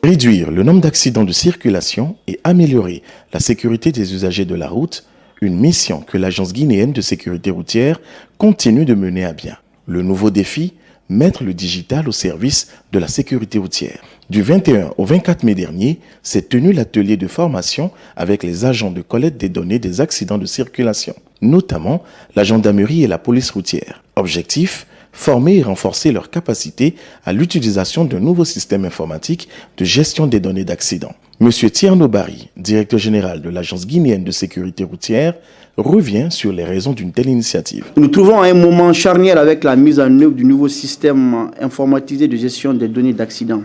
Réduire le nombre d'accidents de circulation et améliorer la sécurité des usagers de la route, une mission que l'Agence guinéenne de sécurité routière continue de mener à bien. Le nouveau défi, mettre le digital au service de la sécurité routière. Du 21 au 24 mai dernier, s'est tenu l'atelier de formation avec les agents de collecte des données des accidents de circulation, notamment la gendarmerie et la police routière. Objectif, former et renforcer leur capacité à l'utilisation d'un nouveau système informatique de gestion des données d'accidents. Monsieur Tierno Barry, directeur général de l'Agence guinéenne de sécurité routière, revient sur les raisons d'une telle initiative. Nous trouvons à un moment charnière avec la mise en œuvre du nouveau système informatisé de gestion des données d'accidents.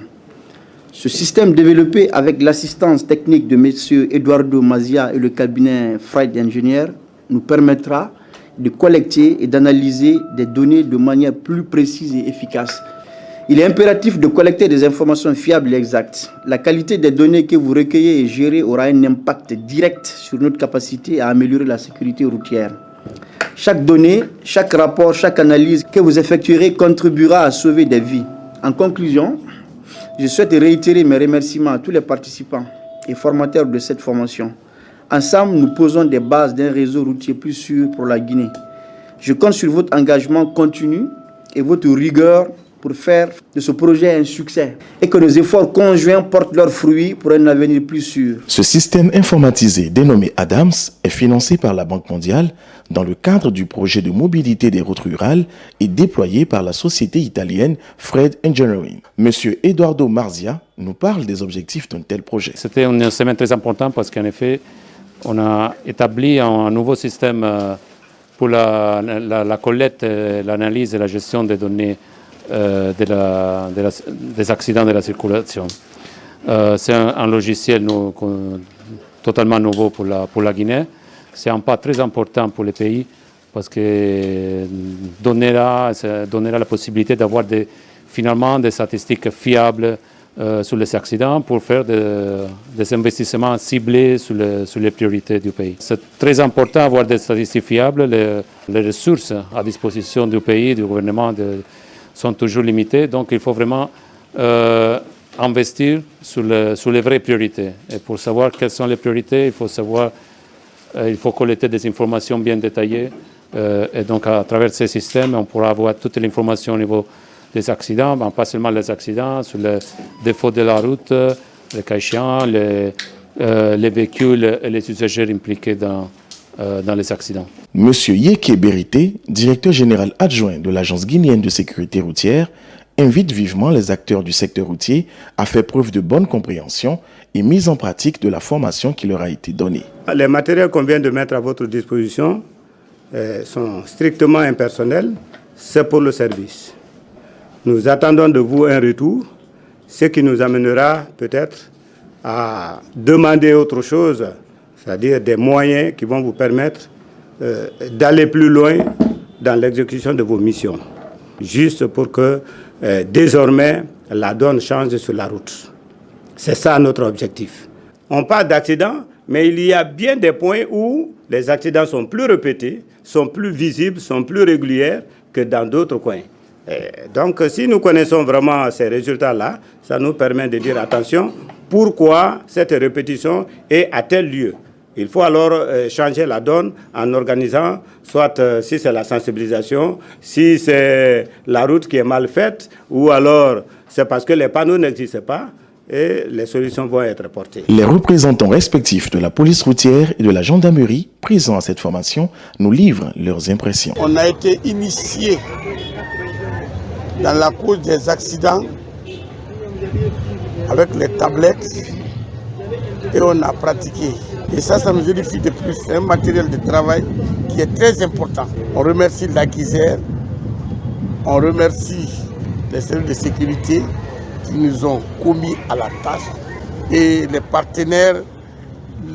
Ce système développé avec l'assistance technique de M. Eduardo Mazia et le cabinet Fried Engineer nous permettra de collecter et d'analyser des données de manière plus précise et efficace. Il est impératif de collecter des informations fiables et exactes. La qualité des données que vous recueillez et gérez aura un impact direct sur notre capacité à améliorer la sécurité routière. Chaque donnée, chaque rapport, chaque analyse que vous effectuerez contribuera à sauver des vies. En conclusion, je souhaite réitérer mes remerciements à tous les participants et formateurs de cette formation. Ensemble, nous posons des bases d'un réseau routier plus sûr pour la Guinée. Je compte sur votre engagement continu et votre rigueur pour faire de ce projet un succès et que nos efforts conjoints portent leurs fruits pour un avenir plus sûr. Ce système informatisé dénommé ADAMS est financé par la Banque mondiale dans le cadre du projet de mobilité des routes rurales et déployé par la société italienne Fried Engineering. Monsieur Eduardo Marzia nous parle des objectifs d'un tel projet. C'était une semaine très importante parce qu'en effet, on a établi un nouveau système pour la collecte, l'analyse et la gestion des données des accidents de la circulation. C'est un logiciel totalement nouveau pour la Guinée. C'est un pas très important pour le pays parce que donnera la possibilité d'avoir finalement des statistiques fiables sur les accidents pour faire des investissements ciblés sur les priorités du pays. C'est très important d'avoir des statistiques fiables. Les ressources à disposition du pays, du gouvernement, sont toujours limitées. Donc il faut vraiment investir sur les vraies priorités. Et pour savoir quelles sont les priorités, il faut collecter des informations bien détaillées. Et donc à travers ces systèmes, on pourra avoir toute l'information au niveau des accidents, pas seulement les accidents, sur les défauts de la route, les cas échéants, les véhicules et les usagers impliqués dans les accidents. Monsieur Yeke Berité, directeur général adjoint de l'Agence guinéenne de sécurité routière, invite vivement les acteurs du secteur routier à faire preuve de bonne compréhension et mise en pratique de la formation qui leur a été donnée. Les matériels qu'on vient de mettre à votre disposition sont strictement impersonnels, c'est pour le service. Nous attendons de vous un retour, ce qui nous amènera peut-être à demander autre chose, c'est-à-dire des moyens qui vont vous permettre d'aller plus loin dans l'exécution de vos missions, juste pour que désormais la donne change sur la route. C'est ça notre objectif. On parle d'accidents, mais il y a bien des points où les accidents sont plus répétés, sont plus visibles, sont plus réguliers que dans d'autres coins. Donc, si nous connaissons vraiment ces résultats-là, ça nous permet de dire attention, pourquoi cette répétition est à tel lieu. Il faut alors changer la donne en organisant, soit si c'est la sensibilisation, si c'est la route qui est mal faite, ou alors c'est parce que les panneaux n'existent pas et les solutions vont être portées. Les représentants respectifs de la police routière et de la gendarmerie présents à cette formation nous livrent leurs impressions. On a été initié dans la cause des accidents avec les tablettes et on a pratiqué. Et ça nous édifie de plus. C'est un matériel de travail qui est très important. On remercie l'AQUISER, on remercie les services de sécurité qui nous ont commis à la tâche et les partenaires.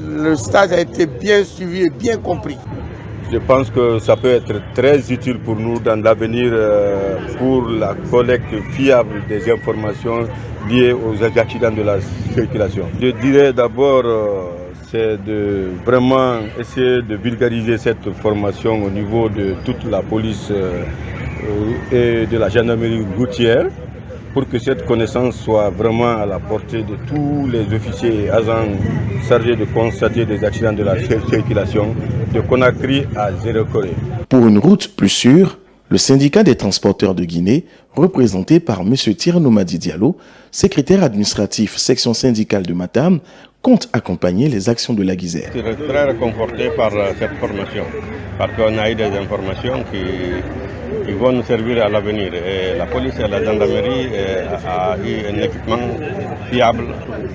Le stage a été bien suivi et bien compris. Je pense que ça peut être très utile pour nous dans l'avenir pour la collecte fiable des informations liées aux accidents de la circulation. Je dirais d'abord c'est de vraiment essayer de vulgariser cette formation au niveau de toute la police et de la gendarmerie routière pour que cette connaissance soit vraiment à la portée de tous les officiers et agents chargés de constater des accidents de la circulation de Conakry à Zéro-Corée. Pour une route plus sûre, le syndicat des transporteurs de Guinée, représenté par M. Tierno Madi Diallo, secrétaire administratif section syndicale de Matam, compte accompagner les actions de la Guisère. Je suis très réconforté par cette formation, parce qu'on a eu des informations qui vont nous servir à l'avenir. Et la police et la gendarmerie a eu un équipement fiable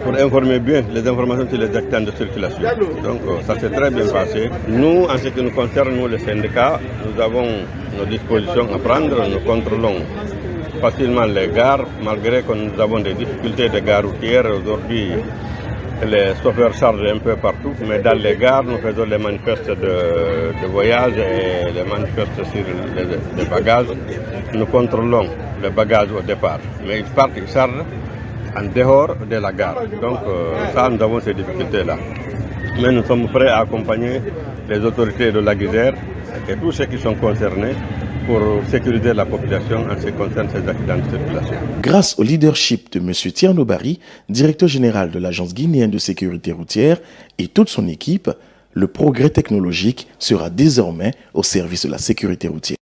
pour informer bien les informations sur les accidents de circulation. Donc ça s'est très bien passé. Nous, en ce qui nous concerne, nous les syndicats, nous avons nos dispositions à prendre, nous contrôlons facilement les gares, malgré que nous avons des difficultés de gares routières aujourd'hui. Les chauffeurs chargent un peu partout, mais dans les gares, nous faisons les manifestes de voyage et les manifestes sur les bagages. Nous contrôlons les bagages au départ, mais ils chargent en dehors de la gare. Donc ça, nous avons ces difficultés-là. Mais nous sommes prêts à accompagner les autorités de la Guisère et tous ceux qui sont concernés pour sécuriser la population en ce qui concerne ces accidents de circulation. Grâce au leadership de M. Tierno Bari, directeur général de l'Agence guinéenne de sécurité routière, et toute son équipe, le progrès technologique sera désormais au service de la sécurité routière.